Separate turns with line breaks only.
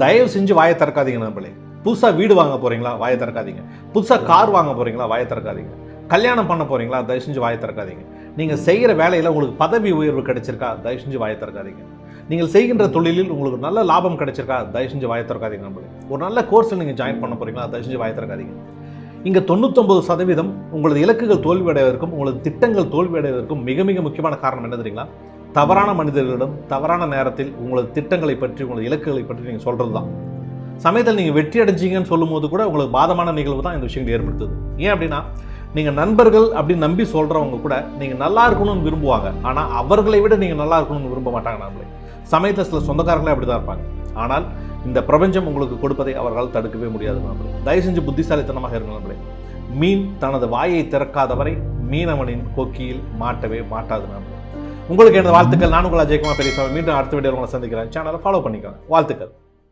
தயவு செஞ்சு வாயை திறக்காதீங்க நண்பர்களே. புதுசாக வீடு வாங்க போகிறீங்களா, வாயை திறக்காதீங்க. புதுசாக கார் வாங்க போகிறீங்களா, வாயை திறக்காதீங்க. கல்யாணம் பண்ண போகிறீங்களா, தயவு செஞ்சு வாயை திறக்காதீங்க. நீங்கள் செய்கிற வேலையில் உங்களுக்கு பதவி உயர்வு கிடைச்சிருக்கா, தயவு செஞ்சு வாயை திறக்காதீங்க. நீங்கள் செய்கின்ற தொழிலில் உங்களுக்கு நல்ல லாபம் கிடைச்சிருக்கா, தயவு செஞ்சு வாயை திறக்காதீங்க நண்பர்களே. ஒரு நல்ல கோர்ஸில் நீங்கள் ஜாயின் பண்ண போகிறீங்களா, தயவு செஞ்சு வாயை திறக்காதீங்க. இங்கே 99% உங்களது இலக்குகள் தோல்வியடைவதற்கும் உங்களது திட்டங்கள் தோல்வியடைவதற்கும் மிக மிக முக்கியமான காரணம் என்ன தெரியுங்களா? தவறான மனிதர்களிடம் தவறான நேரத்தில் உங்களது திட்டங்களை பற்றி உங்களது இலக்குகளை பற்றி நீங்கள் சொல்கிறது தான். சமயத்தில் நீங்கள் வெற்றி அடைஞ்சிங்கன்னு சொல்லும் போது கூட உங்களுக்கு பாதமான நிகழ்வு தான் இந்த விஷயங்கள் ஏற்படுத்துது. ஏன் அப்படின்னா, நீங்கள் நண்பர்கள் அப்படின்னு நம்பி சொல்கிறவங்க கூட நீங்கள் நல்லா இருக்கணும்னு விரும்புவாங்க. ஆனால் அவர்களை விட நீங்கள் நல்லா இருக்கணும்னு விரும்ப மாட்டாங்க நண்பர்களே. சமயத்தில் சில சொந்தக்காரங்களே அப்படி தான் இருப்பாங்க. ஆனால் இந்த பிரபஞ்சம் உங்களுக்கு கொடுப்பதை அவர்களால் தடுக்கவே முடியாது நண்பர்களே. தயவு செஞ்சு புத்திசாலித்தனமாக இருங்க நண்பர்களே. மீன் தனது வாயை திறக்காதவரை மீனவனின் கொக்கியில் மாட்டவே மாட்டாது நண்பர்களே. உங்களுக்கு எனது வாழ்த்துக்கள். நான் உங்கள் அஜய்குமார் பெரியசாமி. மீண்டும் அடுத்த வீடியோவில் உங்களை சந்திக்கிறேன். சேனலை ஃபாலோ பண்ணிக்கோங்க. வாழ்த்துக்கள்.